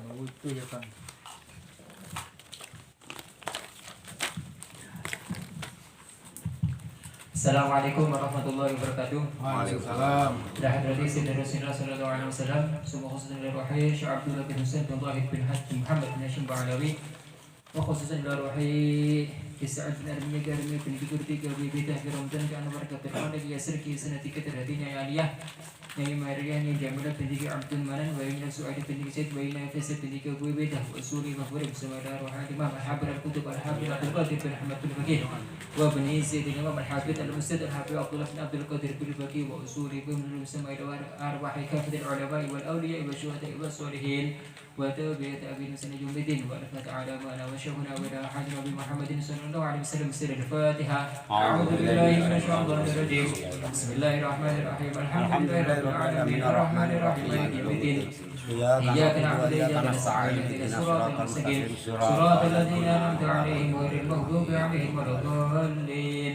Itu ya Kang. Assalamualaikum warahmatullahi wabarakatuh. Waalaikumsalam. Ila hadrati Sayyidina Rasulullah sallallahu alaihi wasallam. Semua khususan ila ruhi Syekh Abdullah bin Husain bin Wahid bin Hajj Muhammad bin Hashim Ba'alawi. Wa khususan ila ruhi Sa'ad bin Armiya Garmi bin Dikurti Gabi Bidah di Ramadan ke Anwar Katirman di Yasir ki sanati keterhatinya ya aliyah. Yang Maria yang Jamilah bin Diki Abdul Manan wa inna Su'ad bin Diki Said wa inna Fasad bin Diki Abu Bidah wa usuli mafuri bersama ruhi Imam Al-Habib Al-Qutub Al-Habib Abdul Qadir bin Ahmad bin Fakir وابن سيد الإمام الحافظ المستد الحافظ عبد الله بن عبد القادر بالبكي وأصوله من المسمى إلى أرواح كافة العلماء والأولياء والشهداء والصالحين وتابعة أبي مسلم يوم الدين وألف تعالى معنا وشيخنا وإلى حاجنا بمحمد صلى الله عليه وسلم سر الفاتحة. أعوذ بالله من الشيطان الرجيم. بسم الله الرحمن الرحيم. الحمد لله رب العالمين الرحمن الرحيم مالك يوم الدين. إياك نعبد وإياك نستعين اهدنا الصراط المستقيم صراط الذين أنعمت عليهم غير المغضوب عليهم ولا الضالين.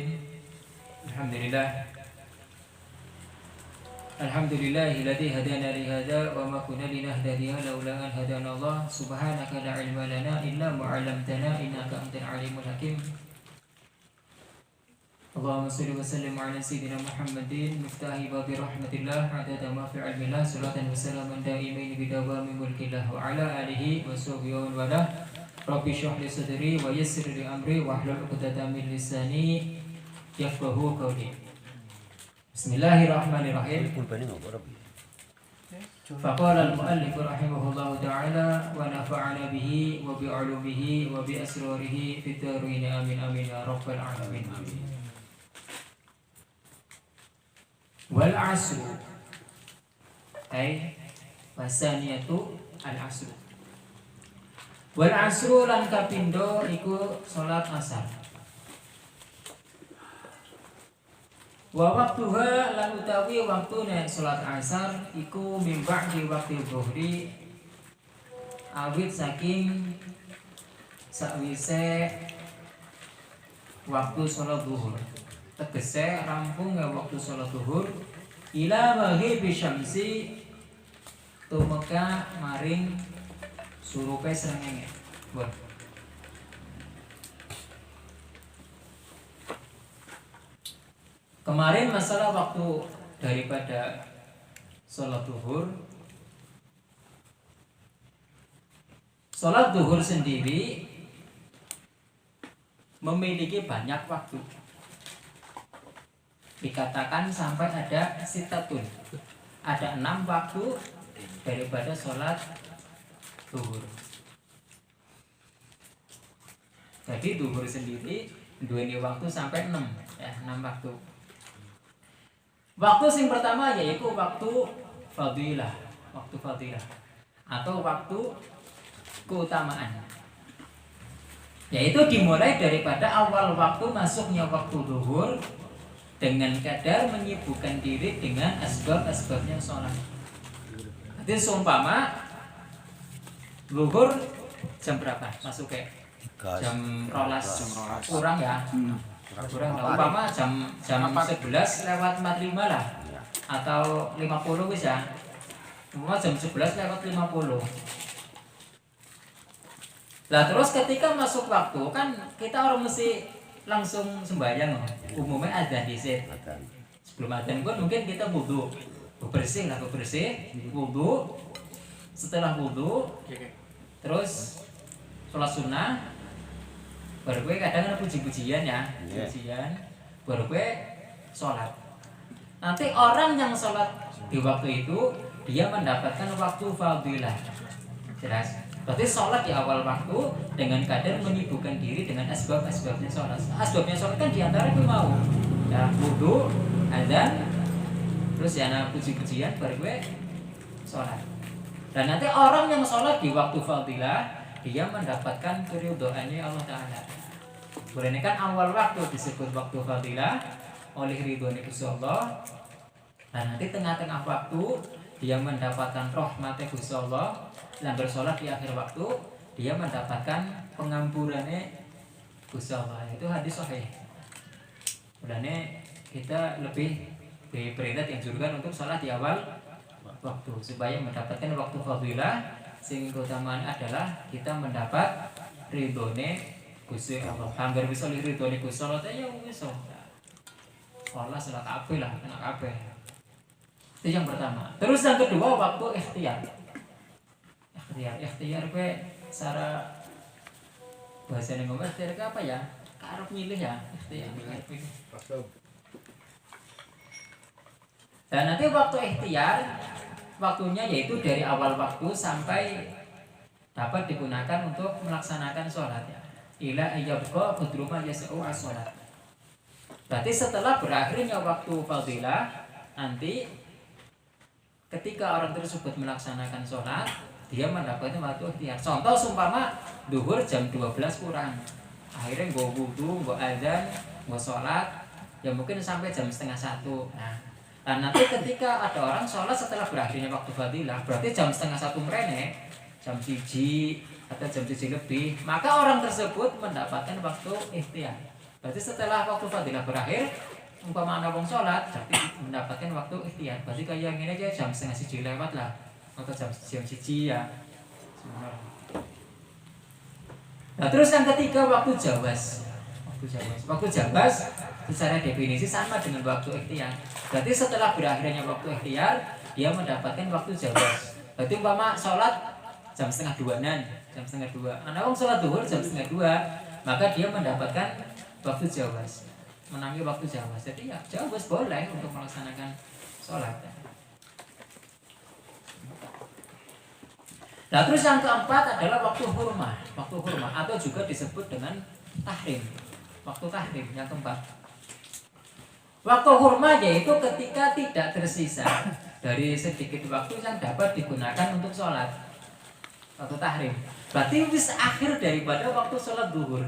الحمد لله الذي هدانا لهذا وما كنا لنهتدي لولا أن هدانا الله سبحانك لا علم لنا إلا ما علمتنا إنك أنت العليم الحكيم. اللهم صل وسلم على سيدنا محمد مفتاح باب رحمة الله عدد ما في علم الله صلاة وسلاما دائمين بدوام ملك الله وعلى آله وصحبه ومن والاه. رب اشرح لي صدري ويسر لي أمري واحلل عقدة من لساني يفقهوا قولي. بسم الله الرحمن الرحيم. فقال المؤلف رحمه الله تعالى ونفعنا به وبعلومه وبأسراره في الدارين آمين آمين يا رب العالمين آمين. Wal asru ay wasaniyatu al asru. Wal asru lan kapindo iku salat asar. Wa waktuha lan utawi waktune salat asar iku mimba di waktu zuhri awit saking sakwise waktu salat zuhur. Tegese rampung ya waktu sholat zuhur ila maghibi syamsi tumeka maring surupe srengenge. Bon. Kemarin masalah waktu daripada sholat zuhur. Sholat zuhur sendiri memiliki banyak waktu. Dikatakan sampai ada sitatun, ada 6 waktu daripada sholat zuhur. Jadi zuhur sendiri duweni waktu sampai 6 ya, 6 waktu. Waktu yang pertama yaitu waktu fadilah, atau waktu keutamaan. Yaitu dimulai daripada awal waktu masuknya waktu zuhur dengan kadar menyibukkan diri dengan asbab-asbabnya sholat. Jadi seumpama zuhur jam berapa masuk kayak jam rolas kurang ya, kurang. Umpama jam 11 lewat 45 lah, atau 50 wis ya. Umpama jam 11 lewat 50. Lah terus ketika masuk waktu kan kita orang mesti langsung sembahyang. Umumnya adzan dhisik. Sebelum adzan pun mungkin kita wudu. Bersih, wudu. Setelah wudu terus sholat sunnah. Baru gue kadang ada puji-pujian ya, pujian. Baru gue sholat. Nanti orang yang sholat di waktu itu dia mendapatkan waktu fadilah. Jelas. Berarti sholat di awal waktu dengan kadar menyibukkan diri dengan asbab-asbabnya sholat. Asbabnya sholat kan diantara itu mau ya, wudu, adzan, terus ya puji-pujian baru gue sholat. Dan nanti orang yang sholat di waktu fadilah dia mendapatkan keridhaannya Allah Ta'ala. Ini kan awal waktu disebut waktu fadilah oleh ridhonya Gusti Allah. Dan nanti tengah-tengah waktu dia mendapatkan rahmatnya Gusti Allah. Dan bersolat di akhir waktu dia mendapatkan pengampurannya Gusti Allah. Itu hadis sahih. Mulane kita lebih diperintah dianjurkan untuk sholat di awal waktu supaya mendapatkan waktu fadilah sing keutamaan adalah kita mendapat ridhone Gusti Allah. Hampir bisa ridhone Gusti Allah ya wis. Allah salah kabeh lah, kena kabeh. Itu yang pertama. Terus yang kedua waktu ikhtiar. Ikhtiar kowe secara bahasa ngomong ikhtiar apa ya? Karep milih ya, ikhtiar. Dan nanti waktu ikhtiar waktunya yaitu dari awal waktu sampai dapat digunakan untuk melaksanakan sholat ya. Ila ayyabqa qudruma yas'u as-sholat. Berarti setelah berakhirnya waktu fadilah, nanti ketika orang tersebut melaksanakan sholat, dia mendapatkan waktu ikhtiar. Contoh seumpama duhur jam 12 kurang, akhirnya gue wudu, gue azan, gue sholat, ya mungkin sampai jam setengah 1. Nah nanti ketika ada orang sholat setelah berakhirnya waktu fadilah, berarti jam setengah 1 merene, jam 1 atau jam 7 lebih, maka orang tersebut mendapatkan waktu ikhtiar. Berarti setelah waktu fadilah berakhir, umpama ana wong sholat, berarti mendapatkan waktu ikhtiar. Berarti kayak gini aja jam setengah 1 lewat lah, atau jam 1 ya. Nah terus yang ketiga waktu jawaz. Waktu jawaz secara definisi sama dengan waktu ikhtiar. Berarti setelah berakhirnya waktu ikhtiar, dia mendapatkan waktu jawaz. Berarti umpama sholat jam setengah 2-an, jam setengah 2. Anak orang sholat duhur jam setengah 2, maka dia mendapatkan waktu jawaz, menangi waktu jawaz. Jadi ya jawaz boleh untuk melaksanakan sholat. Nah terus yang keempat adalah waktu hurmah atau juga disebut dengan tahrim. Waktu tahrim yang keempat. Waktu hurmah yaitu ketika tidak tersisa dari sedikit waktu yang dapat digunakan untuk sholat. Waktu tahrim. Berarti wis akhir daripada waktu sholat duhur.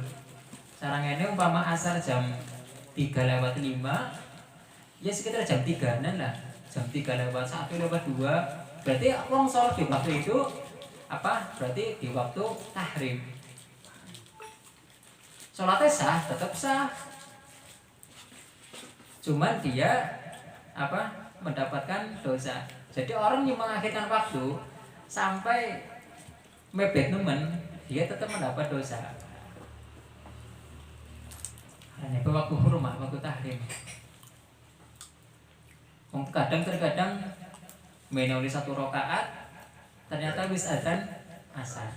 Sekarang ini umpama asar jam 3:05, ya sekitar jam 3-an lah. Jam 3:01, 2. Berarti orang sholat di waktu itu apa? Berarti di waktu tahrim. Sholatnya sah, tetap sah. Cuman dia apa? Mendapatkan dosa. Jadi orang yang mengakhirkan waktu sampai mebet nemen, dia tetap mendapat dosa. Hanya itu waktu hurmah, waktu tahrim. Terkadang menuli 1 rakaat, ternyata wis adzan asar.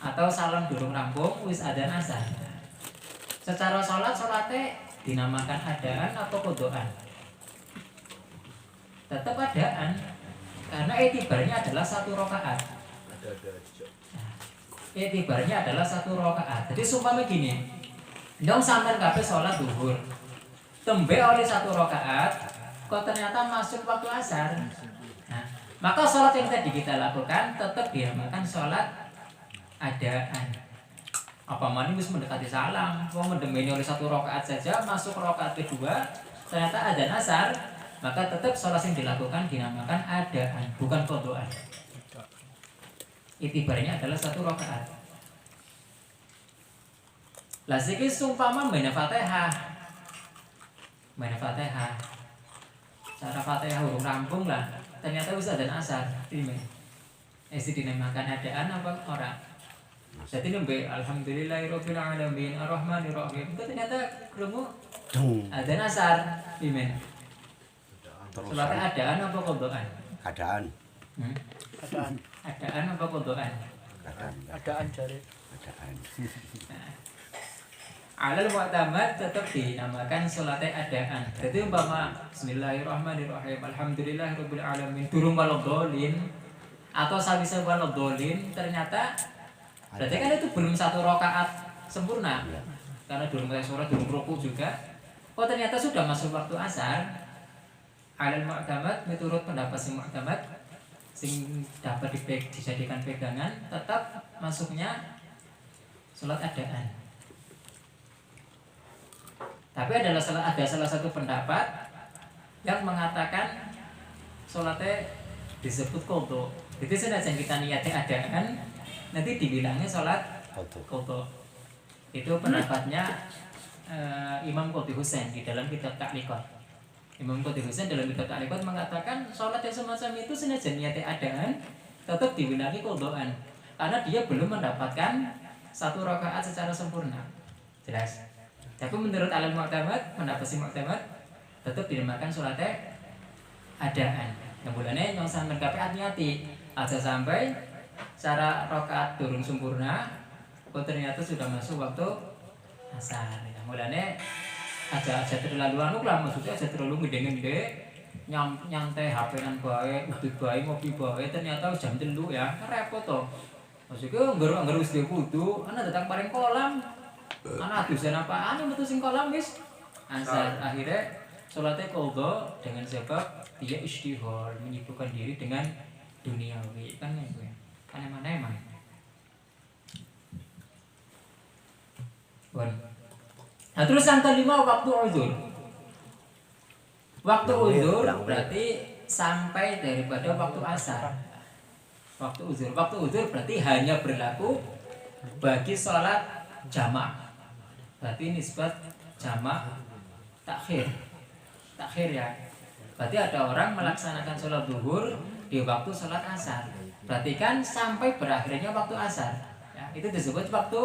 Atau salam durung rampung, wis adzan asar. Secara sholatnya dinamakan adaan atau qodoan? Tetap adaan, karena itibarnya adalah 1 rakaat. Itibarnya adalah 1 rakaat. Jadi sumpahnya gini, dong sampean kabeh sholat duhur, tembe oleh 1 rakaat, kok ternyata masuk waktu asar. Nah, maka sholat yang tadi kita lakukan tetap dinamakan sholat adaan. Apa mana wis mendekati salam, mau mendemeni oleh 1 rakaat saja, masuk rakaat kedua, ternyata adzan asar, maka tetap sholat yang dilakukan dinamakan adaan, bukan qodoan. Itibarnya adalah 1 rakaat. Lah siki sumpama main Fatihah. Cara Fatihah urung rampung lah. Ternyata wis adzan asar. Ini dinamakan adaan apa ora? Jadi nembe alhamdulillahirabbil alamin arrahmanirrahim. Itu ternyata krungu adzan asar. Ini. Sholatnya adaan apa qodoan? Adaan. Adaan apa qodoan? Adaan jari. Adaan. Alal mu'tamad tetap dinamakan sholatnya adaan. Jadi umpama bismillahirrahmanirrahim alhamdulillahirabbil alamin durung waladhdallin atau sawise waladhdallin, ternyata berarti kan itu belum 1 rakaat sempurna. Karena durung mulai sholat, durung rukuk juga. Kok ternyata sudah masuk waktu asar. Alal mu'tamad menurut pendapat sing mu'tamad sing dapat dijadikan pegangan, tetap masuknya sholat adaan. Tapi ada salah satu pendapat yang mengatakan sholatnya disebut qodho. Jadi senajan kita niatnya adaan, nanti dibilangnya sholat qodho. Itu pendapatnya Imam Qadhi Husain di dalam kitab Ta'liqat. Imam Qadhi Husain dalam kitab Ta'liqat mengatakan sholat yang semacam itu senajan niatnya adaan, tetap diwinaki qodhoan karena dia belum mendapatkan 1 rakaat secara sempurna. Jelas. Tapi menurut alim mu'tamad, pendapat si mu'tamad tetap dinamakan salatnya adaan. Yang mulanya yang sampean kabeh hati-hati aja sampai cara rakaat durung sempurna kok ternyata sudah masuk waktu asar. Yang mulanya aja terlalu lah, maksudnya aja terlalu gede-gede nyantai HP-an bae, udut bae, ngopi bae, ternyata jam 3 ya, repot toh. Maksudnya ngger wis kudu, ana datang paring kolam. Ana adusan apaan yang metu sing kolam wis. Asar akhirnya salatnya qadha dengan sebab dia istihol, menyibukkan diri dengan duniawi kan ya gue. Kan emang. Nah terus yang kelima waktu uzur. Waktu uzur berarti sampai daripada waktu asar. Waktu uzur berarti hanya berlaku bagi sholat jamak. Berarti nisbat jamak takhir ya. Berarti ada orang melaksanakan sholat zuhur di waktu sholat asar. Berarti kan sampai berakhirnya waktu asar. Ya, itu disebut waktu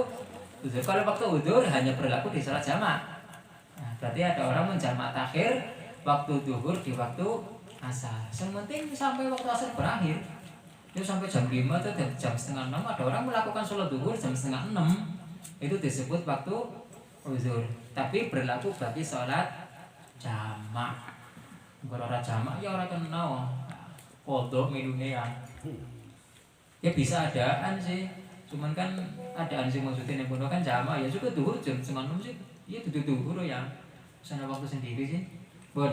uzur. Kalau waktu uzur hanya berlaku di sholat jamak. Nah, berarti ada orang menjamak takhir waktu zuhur di waktu asar. Sementing sampai waktu asar berakhir. Itu sampai jam 5 atau jam setengah 6 ada orang melakukan sholat zuhur jam setengah 6. Itu disebut waktu uzur. Tapi berlaku bagi sholat jamak. Kalau orang jamak ya orang kenal. Kodok minumnya ya bisa adaan sih. Cuman kan adaan sih maksudnya yang kan jamak ya juga zuhur jam setengah 6 sih. Iya zuhur ya. Sana waktu sendiri sih. Bon.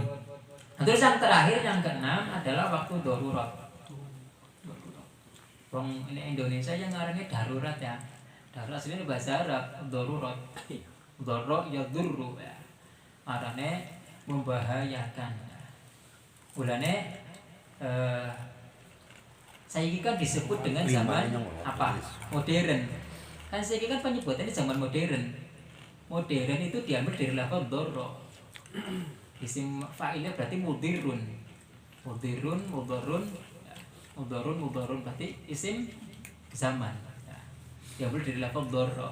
Terus yang terakhir yang keenam adalah waktu darurat. Wong ini Indonesia yang ngarannya darurat ya. Darurat aslinya bahasa Arab darurat. Darurat ya durru ya. Arane membahayakan. Ulane saiki kan disebut dengan zaman apa? Modern. Kan saiki kan penyebutannya zaman modern. Modern itu diambil dari lafaz darra. Isim fa'ilnya berarti mudirun. Mudarun berarti isim zaman. Diambil dari lafaz darra.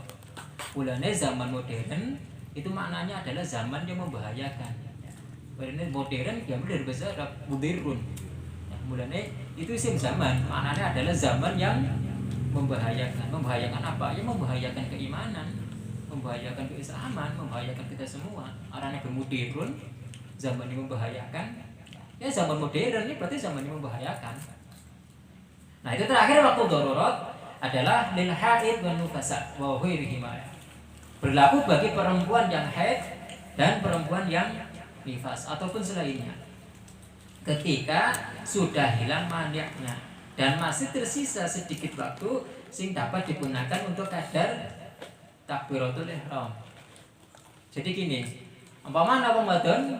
Ulane zaman modern itu maknanya adalah zaman yang membahayakan. Ini modern diambil dari bahasa Arab mudirun. Mulane itu isim zaman, maknanya adalah zaman yang membahayakan. Membahayakan apa? Ya membahayakan keimanan, membahayakan keislaman, membahayakan kita semua. Arane bermudirun, zaman yang membahayakan. Ya zaman modern ini berarti zaman yang membahayakan. Nah, itu terakhir waktu darurat adalah lil haid wan nufasa wa ghairihima. Berlaku bagi perempuan yang haid dan perempuan yang nifas ataupun selainnya. Ketika sudah hilang maniaknya dan masih tersisa sedikit waktu sing dapat digunakan untuk kadar takbiratul ihram. Jadi gini, umpamanya wong wadon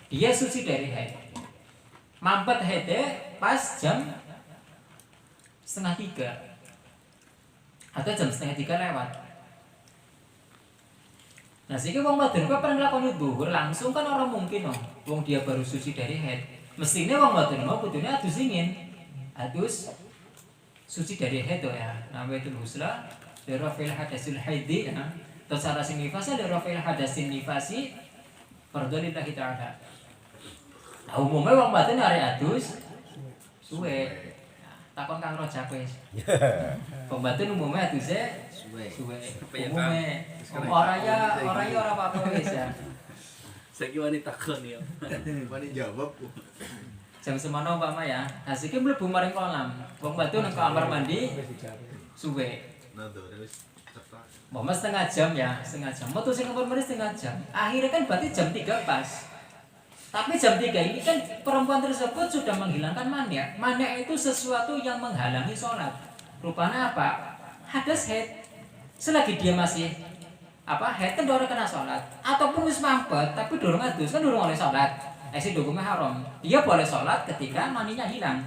dia suci dari haid. Mampet haidnya pas jam 2:30 atau jam 2:30 lewat. Nah, sehingga wong wadon kok pernah nglakoni zuhur langsung kan orang mungkin wong dia baru suci dari haid. Mestinya wong wadon kudune adus dingin. Adus suci dari haid ya. Nawaitul husla li rafil hadasil haidi ya. Terus cara sing nifasnya li rafil hadasin nifasi fardholillahi ta'ala. Nah, umumnya wong wadon arek adus suwe. Takon Kang Rojak wis. Wong wadon umumnya aduse suwe. Umumnya orang apa-apa wis ya. Saiki wani takon ya. Wani jawab. Jam semono Pak ya. Asike mlebu maring kolam. Wong wadon nang kamar mandi suwe. Nah, tuh wis cepat. Mau setengah jam ya, setengah jam. Metu sing kamar mandi setengah jam. Akhirnya kan berarti jam 3 pas. Tapi jam 3 ini kan perempuan tersebut sudah menghilangkan maniak. Maniak itu sesuatu yang menghalangi sholat. Rupanya apa? Hadas haid. Selagi dia masih haid kan dorong kena sholat. Ataupun wis mampet tapi dorong adus kan dorong oleh sholat. Isi hukumnya haram. Dia boleh sholat ketika maninya hilang.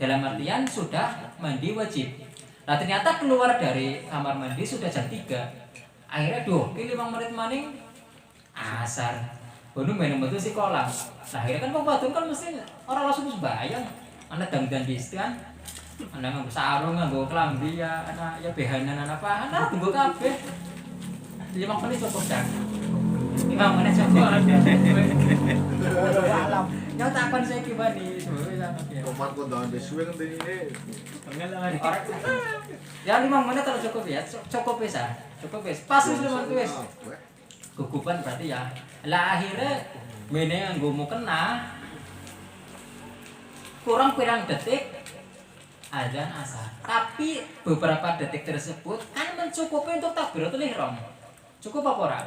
Dalam artian sudah mandi wajib. Nah ternyata keluar dari kamar mandi sudah jam 3. Akhirnya 5 menit maning asar. Bono main betul si kolam. Nah, akhirnya kan wong wadon kan mesti orang langsung sembahyang. Ana dangdan di kan. Ana nganggo sarung, nganggo klambi ya, ana ya behanan apa, ana tunggu kabeh. 5 menit cukup dah. 5 menit cukup. Alam. Yang takon saya gimana sebenarnya. Tomat kondangan besuwe kan ini. Pengalaman. Ya 5 menit kalau cukup ya, cukup bisa. Cukup wis. Pas wis 5 menit wis. Gugupan berarti ya. Lah akhirnya mene nggomu kena kurang pirang detik azan asar. Tapi beberapa detik tersebut kan mencukupi untuk takbiratul ihram. Cukup apa ora?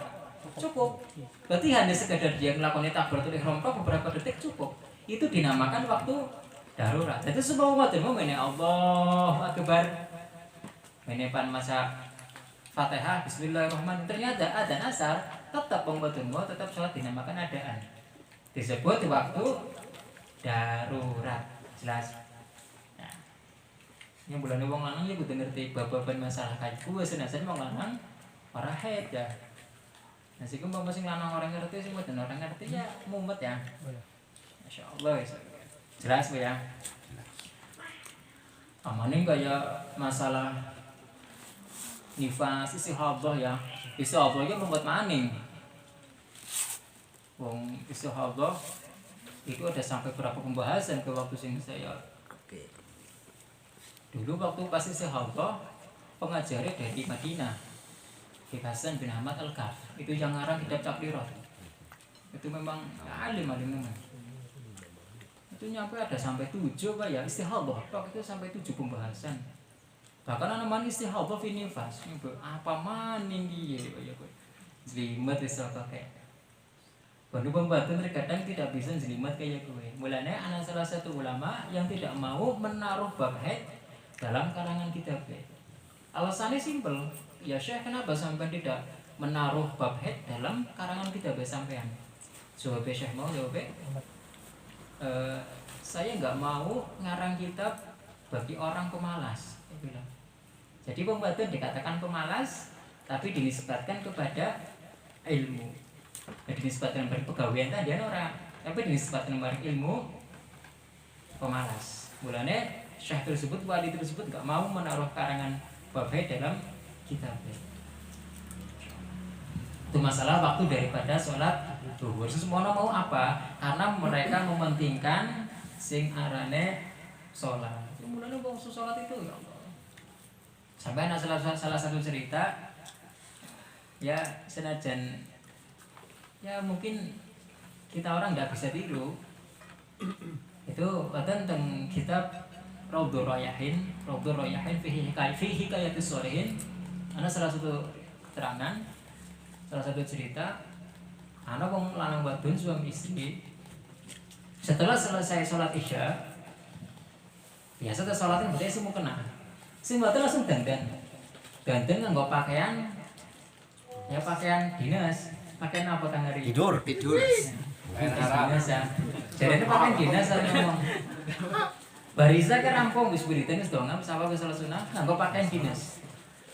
Cukup. Berarti hanya sekedar dia melakukan takbiratul ihram beberapa detik cukup. Itu dinamakan waktu darurat. Jadi semua umat mau mene Allah Akbar. Mene pan masa Fatihah bismillahirrahmanirrahim. Ternyata azan asar tetap mau tetap sholat dinamakan adaan. Disebut waktu darurat. Jelas. Nah, yang bulan wong lanang ya kudu ngerti babagan masalah kayak gue senajan wong lanang ora haid ya. Nah, sing umpama sing lanang orang ngerti sing mboten orang ngerti ya mumet ya. Masyaallah ya. Jelas ya. Amane kaya masalah nifas istihadah ya. Istihadah ya membuat maning. Wong istihadah itu ada sampai berapa pembahasan ke waktu sing saya. Oke. Dulu waktu pas istihadah pengajarnya dari Madinah. Ki Hasan bin Ahmad Al-Kaf. Itu yang ngarang kitab Takrirat. Itu memang alim memang. Itu nyampe ada sampai 7 Pak ya istihadah. Tok itu sampai 7 pembahasan. Bahkan ana istihadah fi nifas. Apa maning piye ya kowe. Jlimet wis kakek. Bandu pembantu terkadang tidak bisa jelimet kayak gue. Mulanya anak salah satu ulama yang tidak mau menaruh bab haid dalam karangan kitab. Alasannya simpel. Ya Syekh kenapa sampai tidak menaruh bab haid dalam karangan kitab sampean? Jawab Syekh mau jawab. Saya nggak mau ngarang kitab bagi orang pemalas. Jadi pembantu dikatakan pemalas, tapi dinisbatkan kepada ilmu. Dinisbatkan bareng pegawaian tadi orang, tapi dinisbatkan bareng ilmu pemalas. Mulanya syekh tersebut, wali tersebut gak mau menaruh karangan bab haid dalam kitabnya. Itu masalah waktu daripada sholat zuhur. Semuanya mau apa? Karena mereka mementingkan sing arane sholat. Mulanya mau sholat itu ya Allah. Sampai ada salah satu cerita ya senajan ya mungkin kita orang nggak bisa tiru itu tentang kitab Raudhur Rayyahin fihi hikayatus sholihin. Ada salah satu keterangan, salah satu cerita ana wong lanang wadon suami istri setelah selesai sholat isya biasa tuh sholatnya berarti semua kena sing mboten langsung dandan nganggo pakaian ya pakaian dinas. Pakaian apa kang hari? Tidur. Dinas ya. Jadi pakaian dinas saya ngomong. Barisa kan rampung wis buritan wis dongam sapa wis salah sunah nganggo pakaian dinas.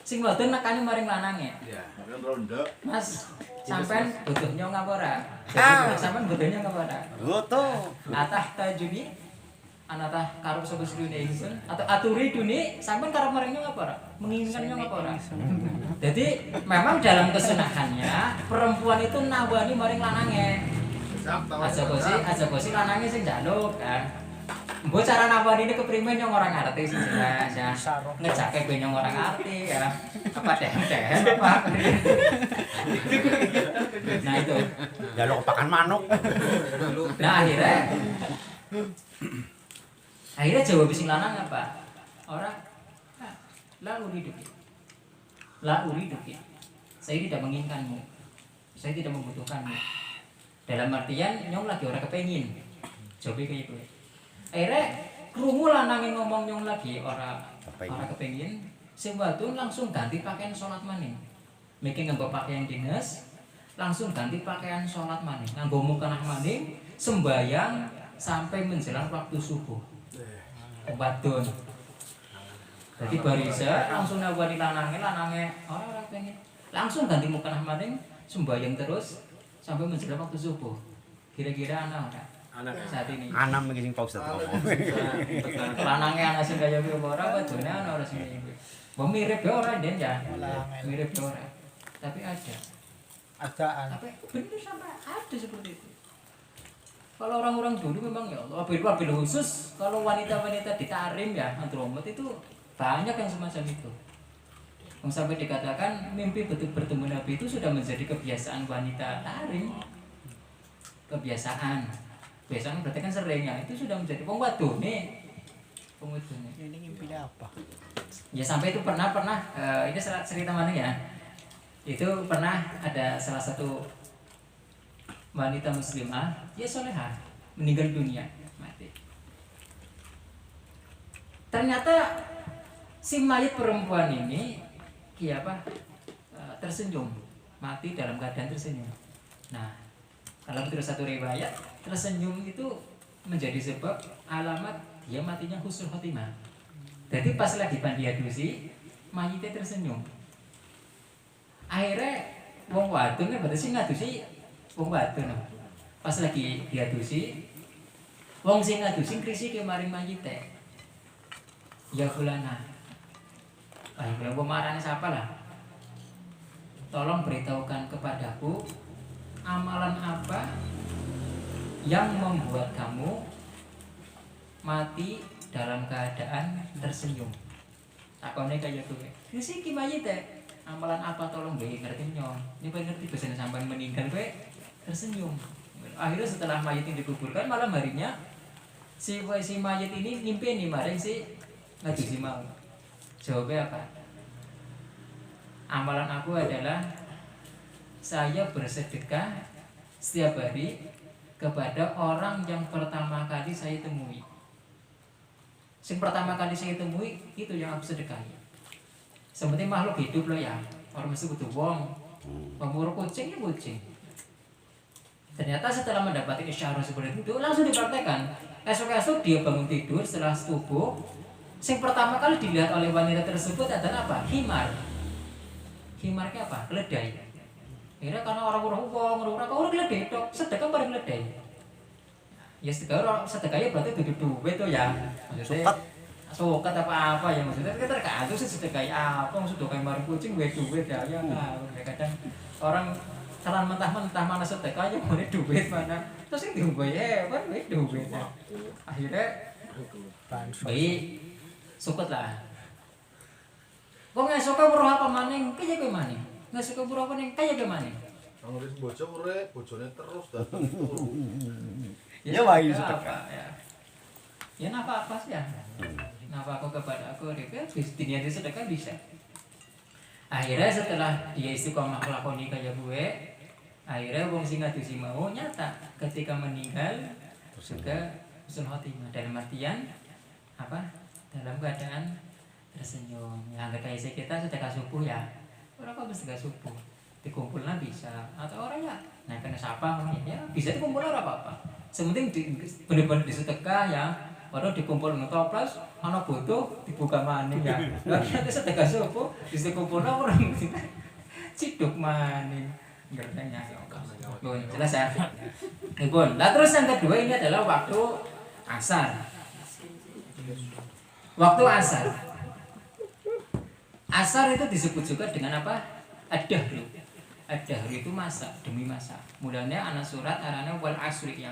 Sing wadon nekane maring lanange. Ya, kan ronda. Mas, sampean butuh nyong apa ora? Sampean butuh nyong apa ora? Butuh. Atah tajuni anatah karep sapa sedune ingsun atau aturi duni sampean karep maring nyong apa ora? Menginginkan nyong apa ora? Jadi memang dalam kesunahannya perempuan itu nawani maring lanange. Aja bosi lanange sing njaluk kan. Mbok cara nawani ini keprimen nyong ora ngerti sing jelas ya. Ngejake ben nyong ora ngerti ya. Apa dehen apa. Nah itu. Njaluk pakan manuk. Nah akhirnya jawab sing lanang apa? Orang la uridu. Saya tidak menginginkanmu. Saya tidak membutuhkanmu. Dalam artian nyong lagi orang kepengin. Coba kayak gitu. Akhirnya krungu lanange ngomong nyong lagi orang kepengin. Sing wadon langsung ganti pakaian sholat maning. Miki nganggo pakaian dinas, langsung ganti pakaian sholat maning. Nganggo mukanah maning, sembayang sampai menjelang waktu subuh. Wadon. Jadi barisa langsung nawani lanange orang pengen langsung ganti mukanah maning sembahyang terus sampai menjelang waktu subuh. Kira-kira ana ora? Anak ya. saat ini. Anam iki sing Pak Ustaz ngomong. Lanangnya ana sing kaya kuwi ora wadone ana ora sing kaya kuwi. Mbok mirip ya ora Den ya. Mirip ya ora. Tapi ada. Adaan. Tapi bener sampai ada seperti itu. Kalau orang-orang dulu memang ya Allah, wabil khusus kalau wanita-wanita ditarim ya Andromet itu banyak yang semacam itu. Yang sampai dikatakan mimpi bertemu Nabi itu sudah menjadi kebiasaan wanita tarim. Kebiasaan berarti kan sering ya, itu sudah menjadi wong wadone. Wong wadone. Ini mimpi apa? Ya sampai itu pernah ini cerita mana ya? Itu pernah ada salah satu wanita muslimah, dia solehah, meninggal dunia, mati. Ternyata si mayat perempuan ini, tersenyum, mati dalam keadaan tersenyum. Nah, kalau terus satu riwayat, tersenyum itu menjadi sebab alamat dia matinya husnul khotimah. Jadi pas lagi diadusi, mayitnya tersenyum. Akhirnya wong wadon kan berarti ngadusi wong wadon. Pas lagi diadusi, wong sing ngadusi krisi ke maring mayite. Ya fulana. Ayo marane siapa lah? Tolong beritahukan kepadaku amalan apa yang membuat kamu mati dalam keadaan tersenyum. Takone kaya kowe. Krisi ki mayite. Amalan apa tolong gue ngerti nyon. Ini pengen ngerti biasanya sampai meninggal gue tersenyum. Akhirnya setelah mayat ini dikuburkan malam harinya si mayat ini mimpi nih maring si ngadusi mau. Jawabnya apa? Amalan aku adalah saya bersedekah setiap hari kepada orang yang pertama kali saya temui. Yang pertama kali saya temui itu yang aku sedekahi. Seperti makhluk hidup loh ya, orang mesti butuh wong, pemburu kucing ya kucing. Ternyata setelah mendapati isyarat seperti itu langsung dipraktekkan. Esok-esok dia bangun tidur setelah subuh. Yang pertama kali dilihat oleh wanita tersebut adalah apa? Himar. Himarnya apa? Keledai. Kira karena orang-orang keledai dok, sedekah pada keledai. Ya sedekahnya berarti duit tuh ya. Maksudnya sukat apa ya maksudnya kita tergantung sih sedekah apa maksud kayak mari kucing duit ya kadang orang salah mentah-mentah mana sedekahnya mau duit mana terus yang duit kan duit ya. Akhirnya baik sukat lah kok nggak suka buruh apa maning kayak gimana nggak suka buruh apa nih kayak gimana Kalau wis bocah urip, bojone terus datang. Ya wae sedekah. Ya apa sih ya? Napa aku kepada aku dia diniat sedekah bisa. Akhirnya setelah dia istiqomah melakoni kayak gue, akhirnya wong sing ngadusi mau nyata ketika meninggal juga husnul khotimah dalam artian apa? Dalam keadaan tersenyum. Ya kayak kita sedekah subuh ya. Orang kok sedekah subuh dikumpulnya bisa atau orang ya nah kena siapa ya bisa dikumpul orang apa-apa. Sementing benar-benar disedekah ya. Padahal dikumpul ngetoplas, anak butuh dibuka maning ya. Lagi nanti sedekah subuh, dikumpul orang ciduk maning. Ngertinya jelas ya. Nah terus yang kedua ini adalah waktu asar. Waktu asar. Asar itu disebut juga dengan apa? Ad-dahru. Ad-dahru itu masa demi masa. Mulanya anak surat arana wal asri ya.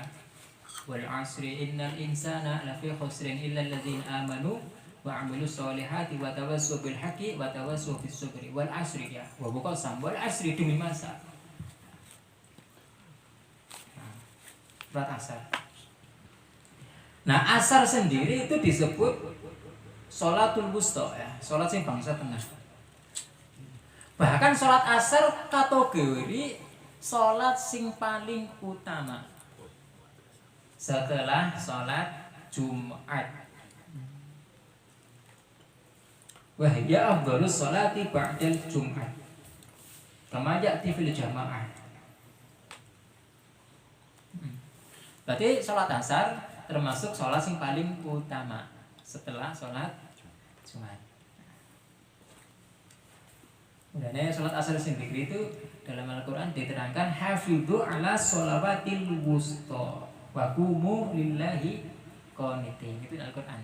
Wal asri innal insana lafi khusrin illa alladzina amanu wa 'amilus solihati wa tawassaw bil haqqi wa tawassaw bis sabri. Wal asri ya. Wa buqasam wal asri demi masa. Surat asar. Nah, asar sendiri itu disebut sholatul wusta ya, salat sing bangsa tengah. Bahkan salat asar kategori salat sing paling utama setelah salat Jumat. Wa hiya afdhalus sholati ba'dal Jumat. Kama ya'ti fil jamaah. Berarti salat asar termasuk salat yang paling utama setelah salat Jumat. Kemudian salat asar sendiri itu dalam Al-Qur'an diterangkan hafidhu ala sholawatil wusta wa qumu lillahi qanitin. Itu Al-Qur'an.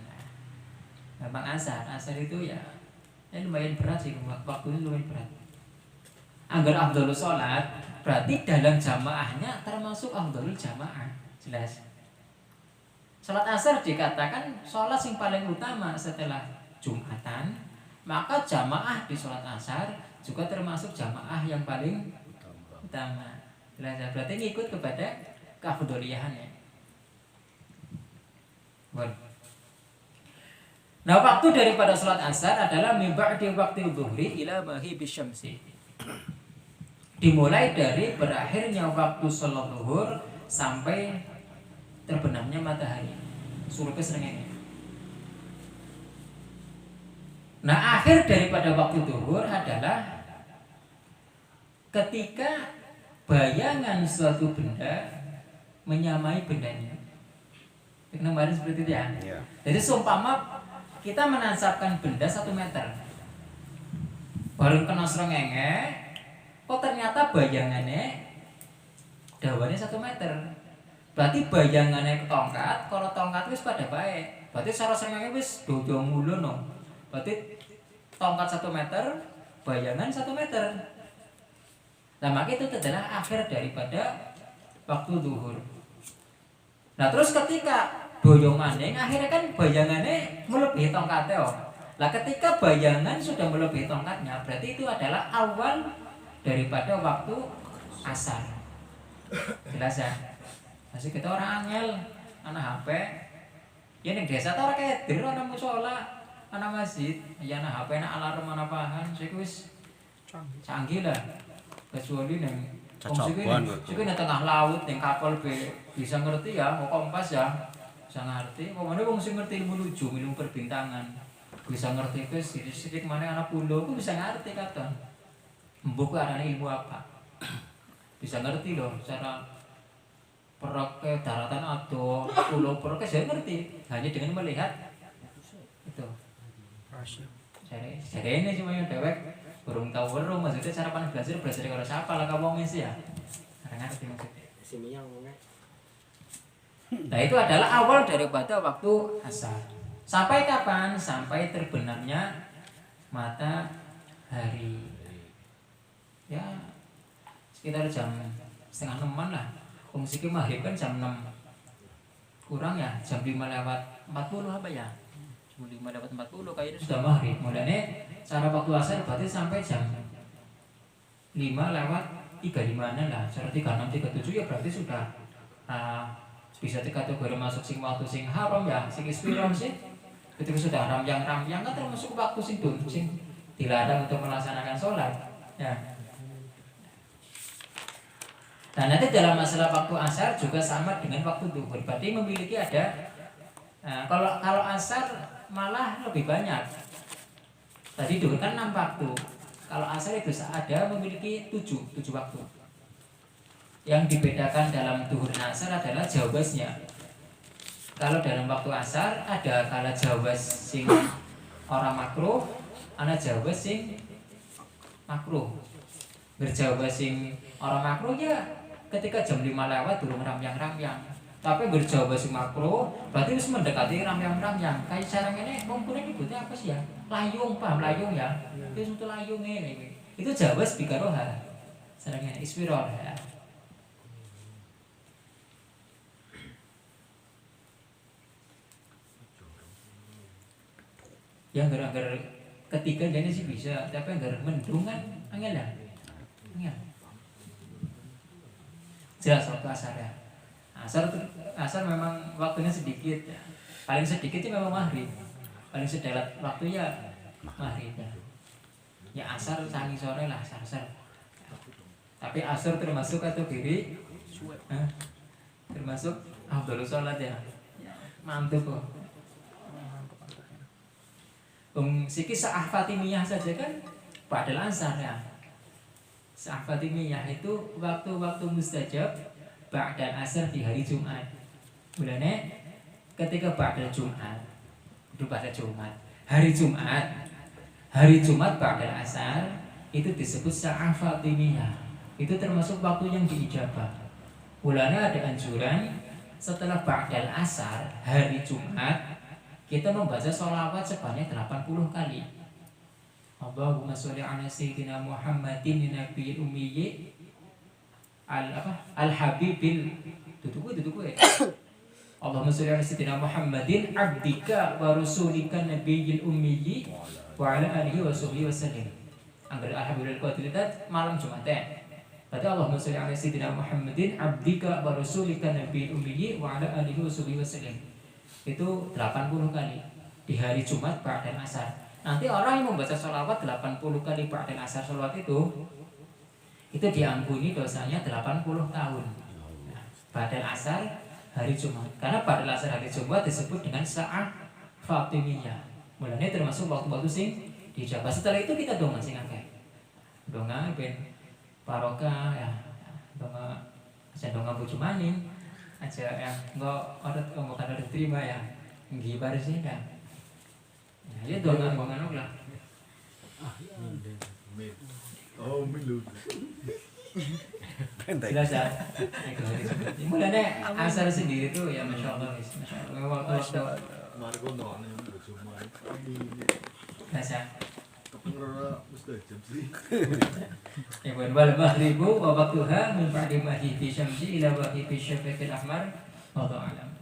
Memang asar itu ya lumayan berat sih, waktunya lumayan berat. Anggar afdhalus sholat berarti dalam jamaahnya termasuk afdhalul jamaah, jelas. Sholat asar dikatakan sholat yang paling utama setelah Jumatan, maka jamaah di sholat asar juga termasuk jamaah yang paling utama. Jelas, berarti ngikut kepada keafdholiyahannya. Nah, waktu daripada sholat asar adalah min ba'di waqti dhuhri ila maghribi syamsi. Dimulai dari berakhirnya waktu sholat zuhur sampai terbenamnya matahari. Suruh keserengannya. Nah, akhir daripada waktu zuhur adalah ketika bayangan suatu benda menyamai bendanya. Kemarin seperti itu ya. Jadi seumpama kita menancapkan benda 1 meter, baru kena srengenge, kok ternyata bayangannya dawane 1 meter. Berarti bayangannya ke tongkat, kalau tongkat wis pada baik. Berarti secara srengenge wis dodo mulu no. Berarti tongkat 1 meter, bayangan 1 meter. Nah, maka itu adalah akhir daripada waktu zuhur. Nah, terus ketika doyong maning akhirnya kan bayangannya melebihi tongkatnya. Nah, ketika bayangan sudah melebihi tongkatnya, berarti itu adalah awal daripada waktu asar. Jelas ya? Masih kita orang angel, anak HP. Ya ning desa ta ora kedir, ana musala, ana masjid, ya anak HP, anak alarm, ana pahan, sik wis canggih lah. Kecuali ning sik ning tengah laut, ning kapal bisa ngerti ya, mau kompas ya. Bisa ngerti, pokoknya wong sing ngerti ilmu nujum, ilmu perbintangan, bisa ngerti ke sidik mana anak pulau, aku bisa ngerti kata, mbok ada ilmu apa, bisa ngerti loh, cara perok ke daratan atau pulau perok saya ngerti, hanya dengan melihat itu. Jadi ini cuma yang dewek, burung tahu burung, maksudnya cara pandang belajar dari orang siapa lah kamu sih ya, karena ngerti maksudnya. Nah, itu adalah awal daripada waktu asar. Sampai kapan? Sampai terbenamnya matahari. Ya, sekitar jam 5:30 lah. Fungsi maghrib kan jam 6. Kurang ya, jam 5:40 apa ya? Jam 5:40 kayaknya sudah maghrib. Mulanya cara waktu asar berarti sampai jam 5:35 lah. Cara 36:37 ya berarti sudah bisa dikategori masuk sing waktu sing haram ya, sing istiron sih. Ketika sudah ramyang kan termasuk waktu sing dilarang untuk melaksanakan sholat. Ya. Dan nanti dalam masalah waktu asar juga sama dengan waktu zuhur. Berarti memiliki ada kalau asar malah lebih banyak. Tadi zuhur kan 6 waktu. Kalau asar itu ada memiliki 7 waktu. Yang dibedakan dalam zuhur dan asar adalah jawabnya. Kalau dalam waktu asar ada kala jawab sing orang makruh, ana jawab sing makruh. Berjawab sing orang makruh ya ketika jam 5 lewat durung ramyang-ramyang. Tapi berjawab sing makruh berarti harus mendekati ramyang-ramyang. Kayak cara ini komponen ibutnya apa sih ya? Layung, paham layung ya? Itu untuk layung ini. Itu jawab bikaroha. Sarangnya iswiror ya. Yang gara-gara ketiga jadi sih bisa, tapi yang gara mendung kan angel ya, angel. Jelas waktu asar ya. Asar memang waktunya sedikit ya. Paling sedikitnya memang maghrib. Paling sedalat waktunya maghrib ya. Ya asar sangi sore lah asar. Tapi asar termasuk kategori termasuk afdhalus sholat ya. Mantap kok. Siki Sa'ah Fatimiyah saja kan padahal asar ya. Sa'ah Fatimiyah itu waktu-waktu mustajab ba'dal asar di hari Jumat. Mulane ketika ba'dal Jumat, itu pada Jumat. Hari Jumat ba'dal asar itu disebut Sa'ah Fatimiyah. Itu termasuk waktu yang diijabah. Mulane ada anjuran setelah ba'dal asar hari Jumat kita membaca sholawat sebanyak 80 kali. Allahumma sholli ala sayyidina Muhammadin nabiyil ummiyyi al-habibil duduk ya. Allahumma sholli ala sayyidina Muhammadin abdika wa rasulika nabiyil ummiyyi wa ala alihi wa sahbihi wasallam. Angger alhamdulillah qadiritat malam Jumat. Berarti Allahumma sholli ala sayyidina Muhammadin abdika wa rasulika nabiyil ummiyyi wa ala alihi wa sahbihi wasallam. Itu 80 kali di hari Jumat ba'dal asar. Nanti orang yang membaca sholawat 80 kali ba'dal asar sholawat itu diampuni dosanya 80 tahun. Nah, ba'dal asar hari Jumat. Karena ba'dal asar hari Jumat disebut dengan sa'ah Fatimiyah. Mulanya termasuk waktu-waktu sing dijabah. Setelah itu kita donga sing akeh. Donga ben barokah ya. Donga bojo maning. Aja yang nggak ada diterima ya ngibar sih kan ya dongan lah Oh, milu. jelas ya mulanya asar sendiri tuh ya masya Allah memang Marco doang yang cuma jelas ya kepengeran mesti jam sih. Ibn wal maghribu wa waqtuha min ba'di mahdi syamsi ila waqti syafaqil ahmar wallahu a'lam.